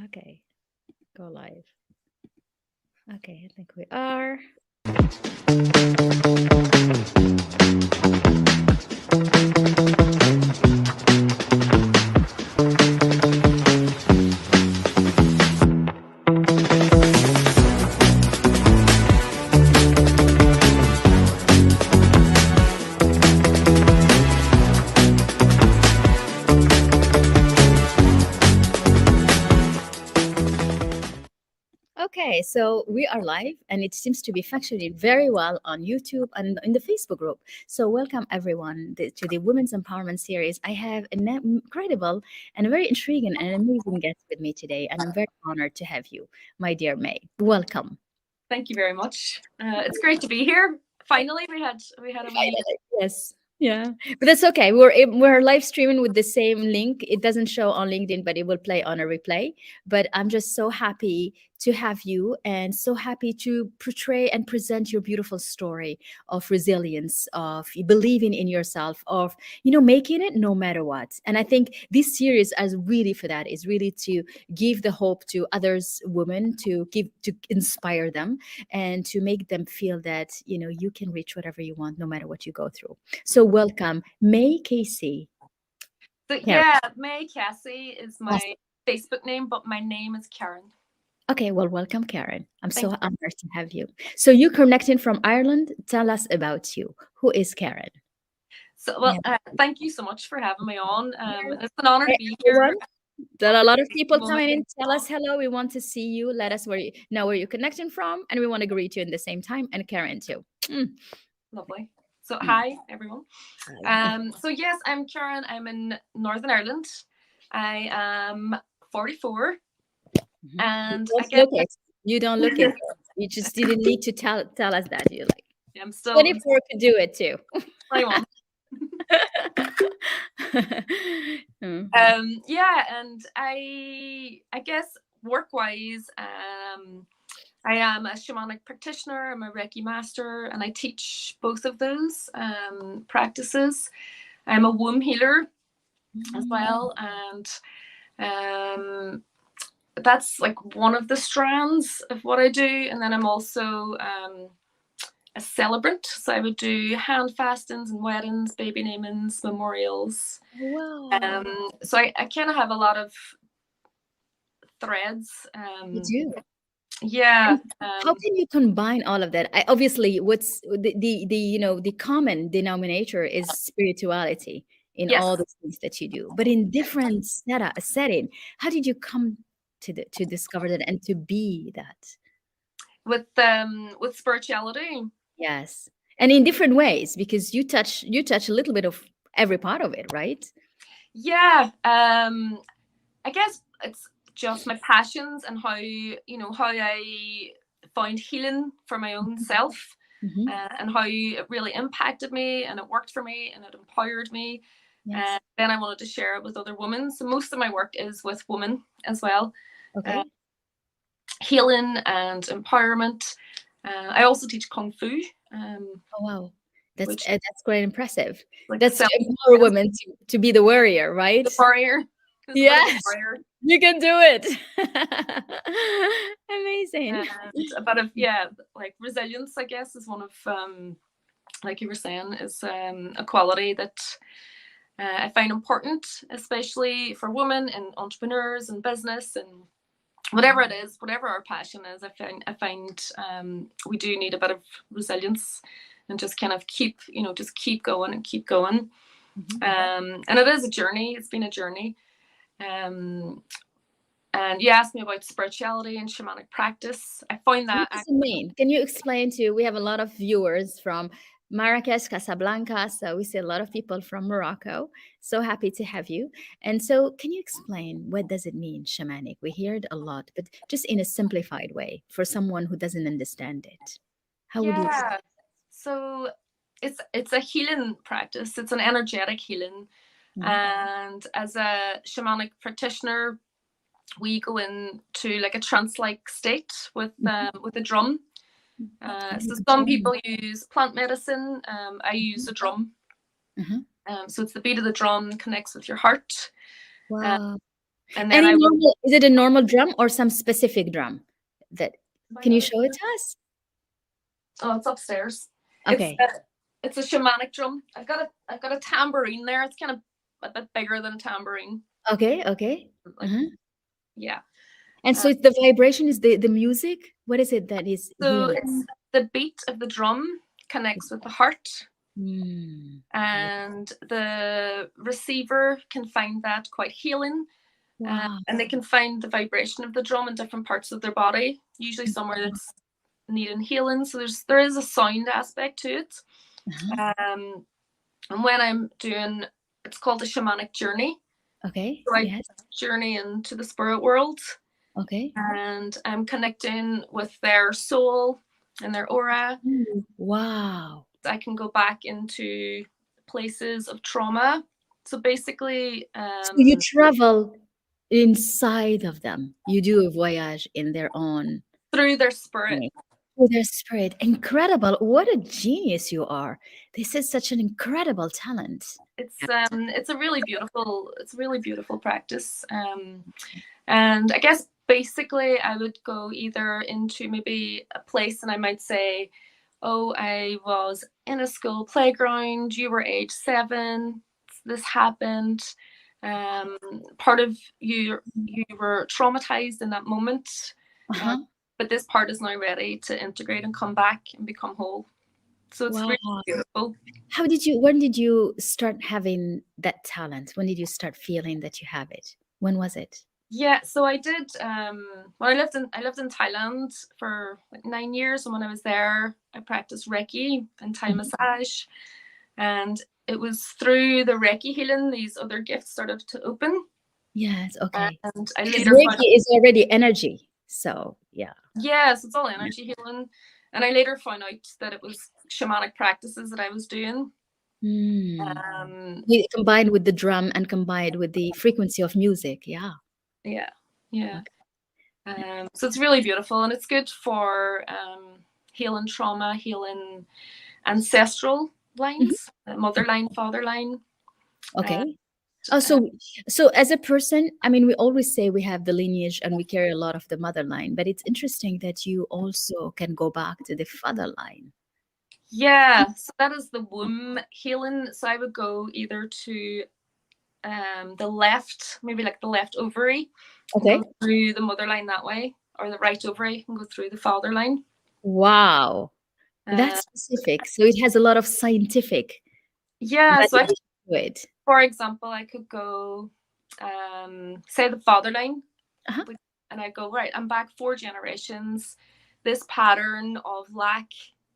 Okay, go live. Okay, I think we are. Okay, so we are live and it seems to be functioning very well on YouTube and in the Facebook group. So, welcome everyone to the Women's Empowerment Series. I have an incredible and very intriguing and amazing guest with me today, and I'm very honored to have you, my dear May. Welcome. Thank you very much. It's great to be here. Finally, we had a wee. Yes. Yeah, but that's okay. We're live streaming with the same link. It doesn't show on LinkedIn, but it will play on a replay. But I'm just so happy to have you and so happy to portray and present your beautiful story of resilience, of believing in yourself, of making it no matter what. And I think this series is really for that, is really to give the hope to others women, to inspire them and to make them feel that you can reach whatever you want no matter what you go through. So welcome, May Casey. So, yeah, May Cassie is my Facebook name, but my name is Karen. Okay, well, welcome, Karen. I'm so honored to have you. So you connecting from Ireland. Tell us about you. Who is Karen? So, well, thank you so much for having me on. It's an honor to be here. There are a lot of people coming in. Tell us hello. We want to see you. Let us know where you're connecting from, and we want to greet you in the same time. And Karen too. Lovely. So hi everyone. So yes, I'm Karen. I'm in Northern Ireland. I am 44. And I guess you don't look it. You just didn't need to tell us that you like. Yeah, I'm still 24 could do it too. 21. Yeah, and I guess work-wise, I am a shamanic practitioner. I'm a Reiki master, and I teach both of those practices. I'm a womb healer as well, and that's like one of the strands of what I do. And then I'm also a celebrant, so I would do hand fastings and weddings, baby namings, memorials. Wow. So I kind of have a lot of threads. You do. Yeah. How can you combine all of that? Obviously, what's the common denominator is spirituality in all the things that you do, but in different setting. How did you come to discover that and to be that? With spirituality. Yes, and in different ways, because you touch a little bit of every part of it, right? Yeah. I guess it's just my passions and how I found healing for my own self, and how it really impacted me, and it worked for me, and it empowered me. And then I wanted to share it with other women. So most of my work is with women as well. Okay. Healing and empowerment. I also teach Kung Fu. Oh wow, that's quite impressive. Like that's to empower women to be the warrior, right? The warrior. Yes, you can do it. Amazing. And a bit of like resilience, I guess, is one of like you were saying, is a quality that I find important, especially for women and entrepreneurs and business and whatever it is, whatever our passion is. I find we do need a bit of resilience and just kind of keep going and keep going. And it is a journey. It's been a journey. And you asked me about spirituality and shamanic practice. I find that. What does it mean? Can you explain to? We have a lot of viewers from Marrakesh, Casablanca. So we see a lot of people from Morocco. So happy to have you. And so, can you explain what does it mean, shamanic? We hear it a lot, but just in a simplified way for someone who doesn't understand it. How would you explain? So it's a healing practice. It's an energetic healing. And as a shamanic practitioner, we go into like a trance-like state with a drum. So some people use plant medicine. I use a drum. So it's the beat of the drum connects with your heart. Wow. And then Any I will. normal, is it a normal drum or some specific drum that, can you show it to us? Oh, it's upstairs. It's Okay. it's a shamanic drum. I've got a tambourine there. It's kind of a bit bigger than a tambourine. Okay. Okay. Like, Uh-huh. yeah. And so the vibration is the music. What is it that is So healing? it's the beat of the drum connects with the heart, Yeah. and the receiver can find that quite healing. Wow. And they can find the vibration of the drum in different parts of their body, usually somewhere that's needing healing. So there is a sound aspect to it. Uh-huh. And when I'm doing, it's called a shamanic journey. Okay. So I Yes. journey into the spirit world, Okay. and I'm connecting with their soul and their aura. Ooh, wow. I can go back into places of trauma. So basically, So you travel inside of them. You do a voyage in their own through their spirit. way. Through their spirit. Incredible. What a genius you are. This is such an incredible talent. It's a really beautiful practice. And I guess basically I would go either into maybe a place and I might say, oh, I was in a school playground, you were age 7, this happened. Part of you were traumatized in that moment, Uh-huh. but this part is now ready to integrate and come back and become whole. So it's Wow. really beautiful. When did you start having that talent? When did you start feeling that you have it? When was it? Yeah, so I did. Well, I lived in Thailand for like 9 years, and when I was there, I practiced Reiki and Thai massage, and it was through the Reiki healing these other gifts started to open. Yes, okay. And I Because later found, Reiki is already energy. So, yeah. yes, it's all energy healing, and I later found out that it was shamanic practices that I was doing. Mm. Um, Combined with the drum and combined with the frequency of music. Yeah. yeah, yeah. Okay. So it's really beautiful, and it's good for healing trauma, healing ancestral Mhm. lines, mother line, father line. Uh, Okay. Oh, so as a person, I mean, we always say we have the lineage and we carry a lot of the mother line, but it's interesting that you also can go back to the father line. yeah, so that is the womb healing. So I would go either to the left, maybe like the left ovary, and Okay. go through the mother line that way, or the right ovary and go through the father line. Wow. Uh, That's specific. So it has a lot of scientific yeah, so validation to it. for example, I could go, say the father line, Uh-huh. and I go, right, I'm back 4 generations. This pattern of lack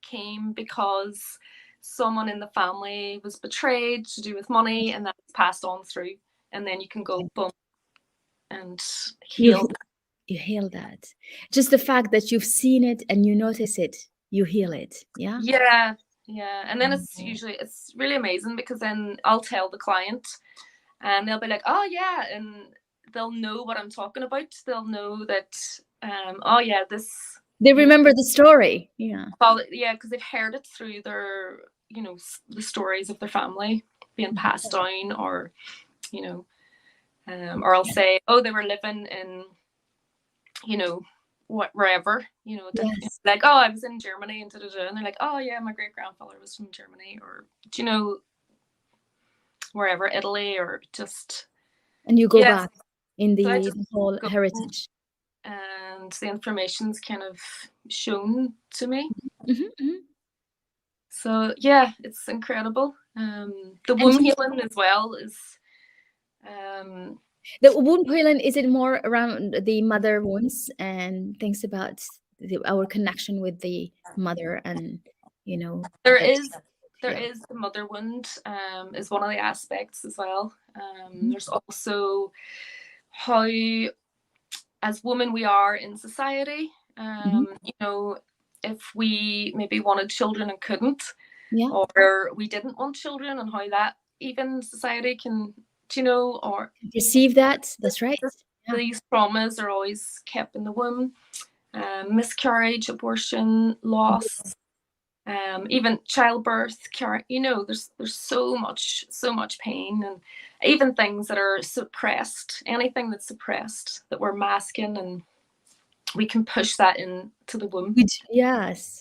came because someone in the family was betrayed to do with money, and that's passed on through. And then you can go boom and You heal. you heal that. Just the fact that you've seen it and you notice it, you heal it. Yeah. Yeah, yeah. And then Oh. it's really amazing because then I'll tell the client, and they'll be like, oh yeah, and they'll know what I'm talking about. They'll know that, oh yeah, this, They you know, remember the story. Yeah. yeah, because they've heard it through their, the stories of their family being passed down, or, you know, or I'll say, oh, they were living in, wherever, Yes. like, oh, I was in Germany and da, da, da. And they're like, oh yeah, my great grandfather was from Germany, or, wherever, Italy, or just, And you go yes. back in So I the just whole go, heritage. and the information's kind of shown to me. Mhm, mhm. So yeah, it's incredible. The And womb healing as well is, um, the wound healing, is it more around the mother wounds and things about our connection with the mother and, there that? is there Yeah. is the mother wound, is one of the aspects as well. Mhm, There's also how, as women, we are in society. mhm. If we maybe wanted children and couldn't, Yeah. or we didn't want children, and how that even society can, or Perceive that. That's right. Yeah. these traumas are always kept in the womb. Miscarriage, abortion, loss. even childbirth, there's so much pain, and even things that are suppressed, anything that's suppressed that we're masking, and we can push that into the womb. Yes,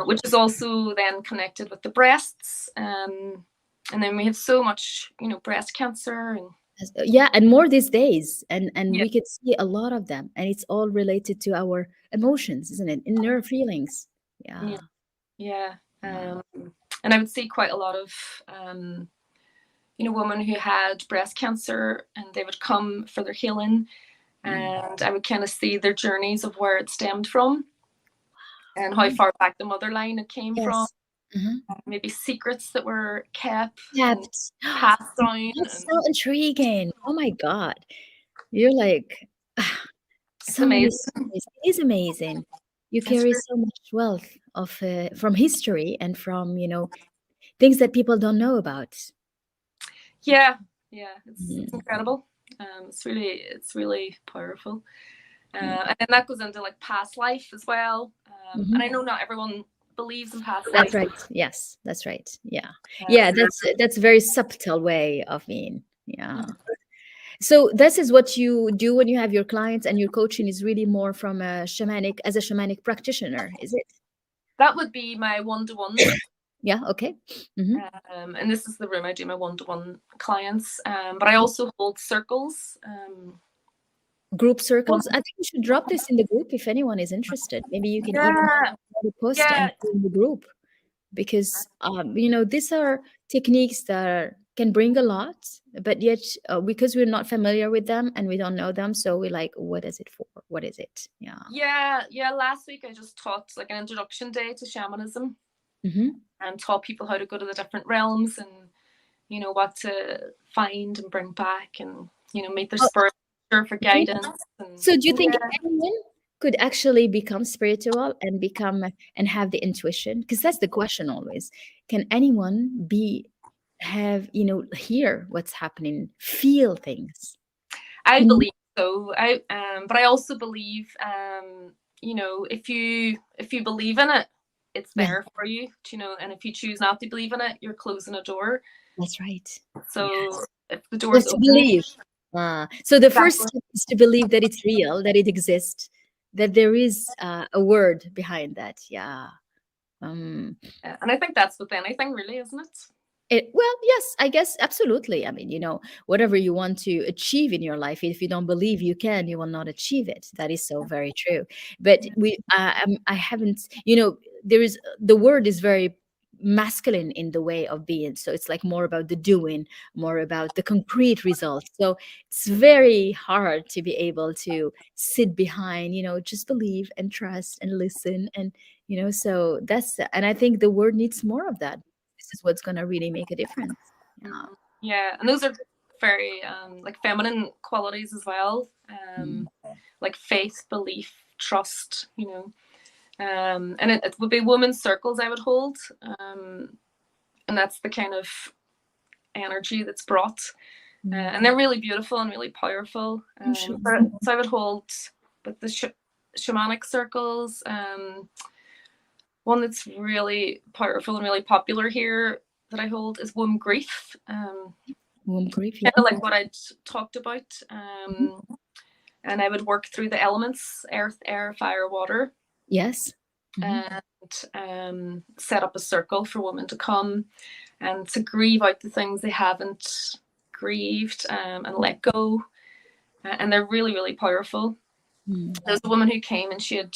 Which is also then connected with the breasts. And then we have so much, breast cancer, and yeah, and more these days, and yeah, we could see a lot of them, and it's all related to our emotions, isn't it? Inner feelings. Yeah. yeah. Wow. And I would see quite a lot of women who had breast cancer, and they would come for their healing, and I would kind of see their journeys of where it stemmed from, and how far back the mother line it came from, Yes. Mhm. maybe secrets that were kept and Kept. passed down. That's And so intriguing. Oh my God. You're like it's so many amazing. stories. It is amazing. You It's carry really, so much wealth of from history and from, things that people don't know about. yeah, it's Mm. incredible. It's really powerful. Yeah. And then that goes into like past life as well. And I Mhm. know not everyone believes in past That's life. right. Yes, that's right. Yeah. Yeah, Um, that's a very subtle way of being. Yeah. So this is what you do when you have your clients, and your coaching is really more from as a shamanic practitioner, is it? that would be my one-to-ones. Yeah, okay. Hmm. And this is the room I do my one-to-one clients. But I also hold circles. Group circles. I think you should drop this in the group if anyone is interested. Maybe you can even Yeah, post yeah, and put in the group, because these are techniques that can bring a lot, but yet because we're not familiar with them and we don't know them, so we're like, what is it for? What is it? Yeah. yeah. Last week I just taught like an introduction day to shamanism, Hmm. and taught people how to go to the different realms, and what to find and bring back, and meet their Oh, spirit for okay. guidance. And So do you think yeah, anyone could actually become spiritual and become and have the intuition? Because that's the question always. Can anyone have, hear what's happening, feel things? I Can you? believe so. But I also believe, if you believe in it, it's Yeah, there for you. And if you choose not to believe in it, you're closing a door. that's right. So Yes. if the You have door's to open, believe. So the first exactly. step is to believe that it's real, that it exists, that there is a word behind that. Yeah. Um, And I think that's with anything, really, isn't it? well, yes, I guess absolutely. I mean, whatever you want to achieve in your life, if you don't believe you can, you will not achieve it. That is so very true. But I haven't, there is the word is very masculine in the way of being. So it's like more about the doing, more about the concrete results. So it's very hard to be able to sit behind, just believe and trust and listen, and so and I think the word needs more of that. This is what's going to really make a difference. Yeah. Yeah, and those are very like feminine qualities as well. Mm. Like faith, belief, trust. And it would be women's circles I would hold, and that's the kind of energy that's brought, Mm. and they're really beautiful and really powerful. I'm sure. So I would hold with the shamanic circles. One that's really powerful and really popular here that I hold is womb grief. Womb grief. Yeah. Kind of like what I'd talked about. Mhm. And I would work through the elements: earth, air, fire, water, Yes. Hmm. and set up a circle for women to come and to grieve out the things they haven't grieved, and let go. And they're really, really powerful. Mm. There's a woman who came, and she had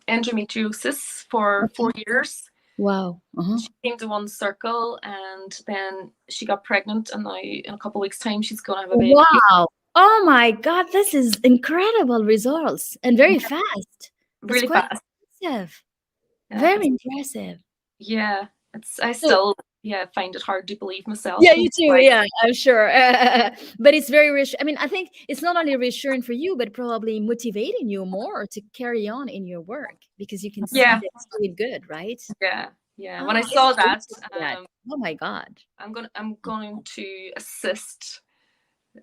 endometriosis for Okay. 4 years. Wow. Uh-huh. She came to one circle, and then she got pregnant, and now in a couple of weeks' time she's going to have a baby. Wow. Oh my God, this is incredible results and very fast. That's Really quite fast. impressive. Yeah, Very impressive. yeah. I So, still, find it hard to believe myself. yeah, I'm you too. like, Yeah, I'm sure. But it's very rich. I mean, I think it's not only reassuring for you, but probably motivating you more to carry on in your work, because you can see yeah, that it's doing good, right? yeah. When Ah, I I'm so saw that, grateful for that. Oh my God. I'm going to assist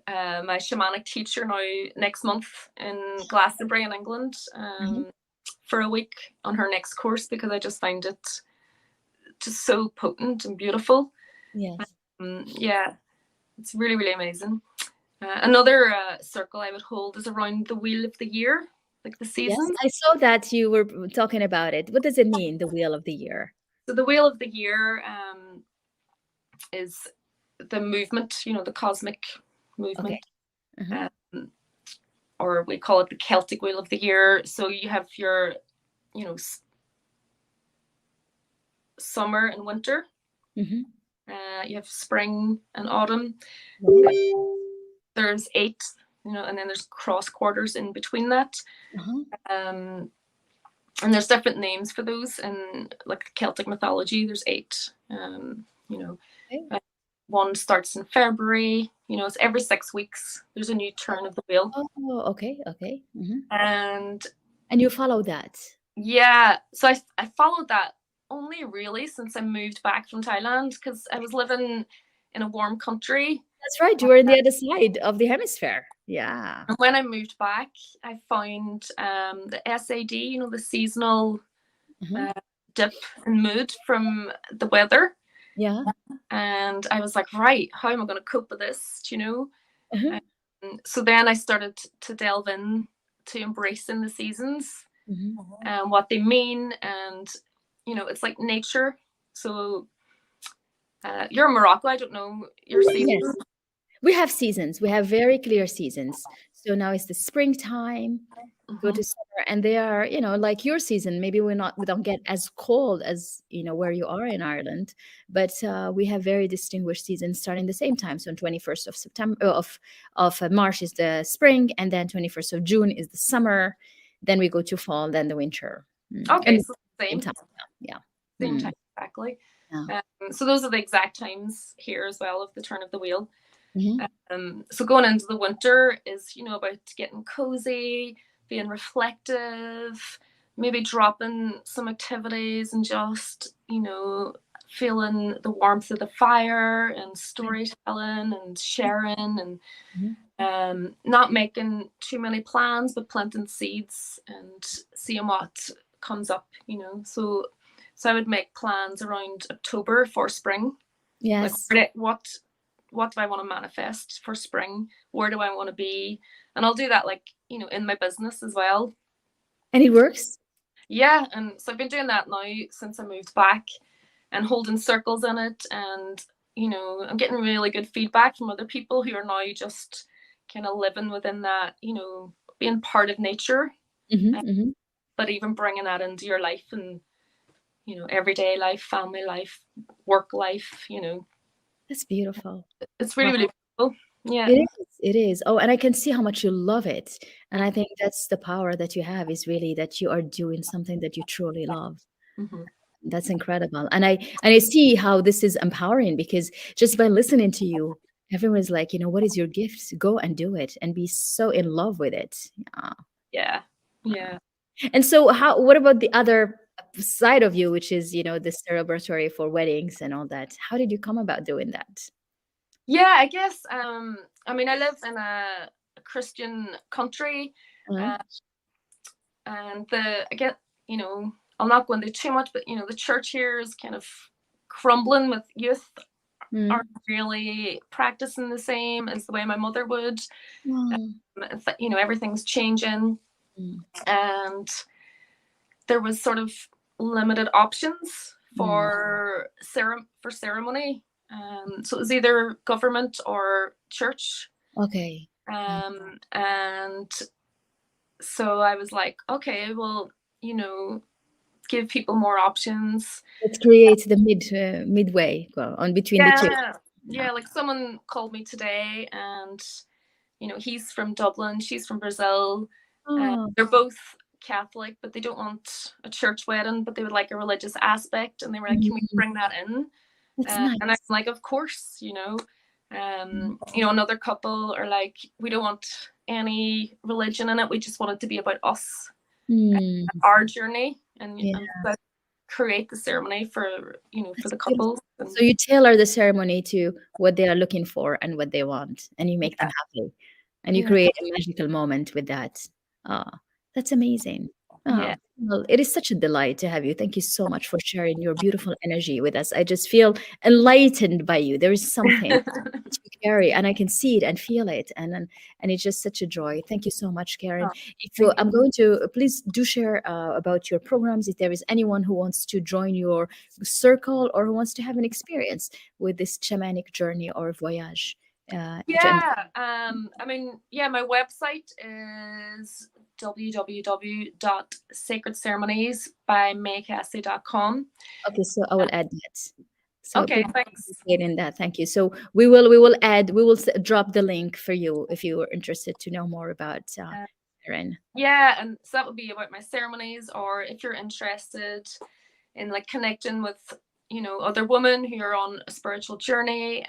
my shamanic teacher now next month in Glastonbury in England, Mhm. for a week on her next course because I just find it just so potent and beautiful. Yes. Yeah, it's really, really amazing. Another circle I would hold is around the wheel of the year, like the Yes, seasons. I saw that you were talking about it. What does it mean, the wheel of the year? So the wheel of the year is the movement, the cosmic Okay. movement, Uh-huh. um, or we call it the Celtic wheel of the year. So you have your, you know, summer and winter. Mm-hmm. You have spring and autumn. There's 8, and then there's cross quarters in between that. Uh-huh. Um, and there's different names for those in like Celtic mythology. There's 8. Okay. One starts in February. It's every 6 weeks. There's a new turn of the wheel, Oh, okay, okay. Mm-hmm. and And you follow that. yeah. So I followed that only really since I moved back from Thailand because I was living in a warm country. That's right. You were in the other side of the hemisphere. Yeah. And when I moved back, I found the SAD, the seasonal Uh-huh. uh, dip in mood from the weather. Yeah. And I was like, right, how am I going to cope with this? Uh-huh. So then I started to delve in to embracing the seasons Mm-hmm. and what they mean. And, it's like nature. So you're in Morocco. I don't know your Yes. seasons. We have seasons. We have very clear seasons. So now it's the springtime, go Mm-hmm. to summer, and they are, like your season. Maybe we don't get as cold as, where you are in Ireland, but we have very distinguished seasons starting the same time. So on 21st of September, of March is the spring, and then 21st of June is the summer. Then we go to fall, then the winter. Okay, And so same same. time. Yeah. Same Mm. time, exactly. Yeah. So those are the exact times here as well of the turn of the wheel. Mhm. So going into the winter is, about getting cozy, being reflective, maybe dropping some activities and just, feeling the warmth of the fire and storytelling and sharing and Mhm. not making too many plans, but planting seeds and seeing what comes up, So I would make plans around October for spring. Like Yes. what do I want to manifest for spring? Where do I want to be? And I'll do that like, in my business as well. And it works. Yeah. And so I've been doing that now since I moved back and holding circles in it. And, I'm getting really good feedback from other people who are now just kind of living within that, being part of nature, Hmm. uh, Hmm. but even bringing that into your life and, everyday life, family life, work life, That's beautiful. it's Wow. really, really beautiful. Yeah. It is. It is. Oh, and I can see how much you love it. And I think that's the power that you have is really that you are doing something that you truly love. Mm-hmm. That's incredible. And I see how this is empowering because just by listening to you, everyone's like, what is your gift? Go and do it and be so in love with it. Yeah. Yeah. Yeah. And so what about the other side of you, which is, the celebratory for weddings and all that? How did you come about doing that? Yeah, I guess I mean I live in a Christian country, Uh, uh, and I get, I'll not go into too much, but the church here is kind of crumbling with youth aren't mm. really practicing the same as the way my mother would. Oh. Everything's changing, Mm. and there was sort of limited options Mm. for ceremony. So it was either government or church. Okay. And so I was like, okay, well, give people more options. Let's create the midway on between the two. Yeah. Yeah. Yeah. Like someone called me today and, he's from Dublin, she's from Brazil. Oh, They're both Catholic, but they don't want a church wedding, but they would like a religious aspect. And they were like, can we mm, bring that in? that's And I'm nice. like, of course, another couple are like, we don't want any religion in it. We just want it to be about us, Mm, our journey, yeah, and create the ceremony for for that's the beautiful. couples. And So you tailor the ceremony to what they are looking for and what they want, and you make them yeah, happy, and you yeah, create a magical moment with that. Oh, that's amazing. Oh, Yeah. well, it is such a delight to have you. Thank you so much for sharing your beautiful energy with us. I just feel enlightened by you. There is something that you carry, and I can see it and feel it, and it's just such a joy. Thank you so much, Karen. Oh, If you, thank you. I'm going to please do share about your programs. If there is anyone who wants to join your circle or who wants to have an experience with this shamanic journey or voyage. And Yeah. I mean, yeah, my website is www.sacredceremoniesbymaycassie.com. okay, so I will add that. So Okay, please thanks. participate in that. Thank you. So we will drop the link for you if you are interested to know more about Uh, Erin. yeah, and so that would be about my ceremonies, or if you're interested in like connecting with, other women who are on a spiritual journey.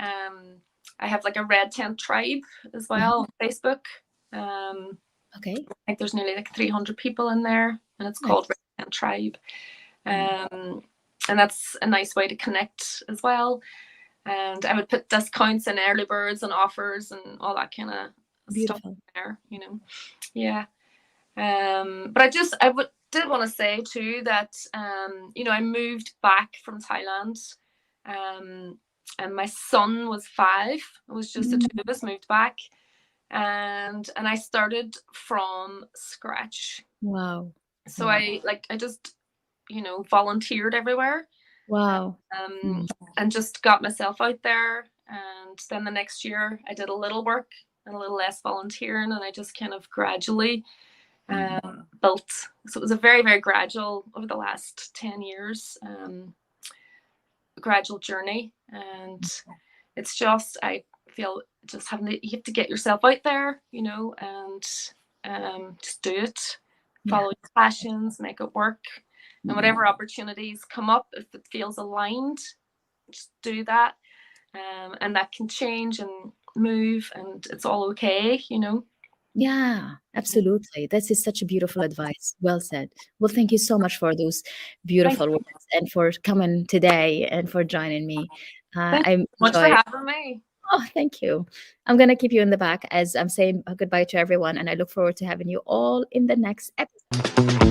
I have like a red tent tribe as Mhm. well on Facebook. Um, Okay, I think there's nearly like 300 people in there, and it's called Red nice. Tent Tribe. Mm, And that's a nice way to connect as well. And I would put discounts and early birds and offers and all that kind of stuff beautiful. there. Yeah. But did want to say too that I moved back from Thailand, um, and my son was 5. It was just the Mm, two of us moved back, and I started from scratch. wow, So wow, I just volunteered everywhere, wow. um, Mm, and just got myself out there. And then the next year, I did a little work and a little less volunteering, and I just kind of gradually mm. built. So it was a very, very gradual over the last 10 years, gradual journey. And it's just, I feel just you have to get yourself out there, and just do it, Yeah. follow your passions, make it work. And Mm. whatever opportunities come up, if it feels aligned, just do that. And that can change and move, and it's all okay. Yeah, absolutely. That is such a beautiful advice. Well said. Well, thank you so much for those Thank beautiful you. words and for coming today and for joining me. Thank I you so much for enjoyed. having me. Oh, thank you. I'm going to keep you in the back as I'm saying goodbye to everyone, and I look forward to having you all in the next episode.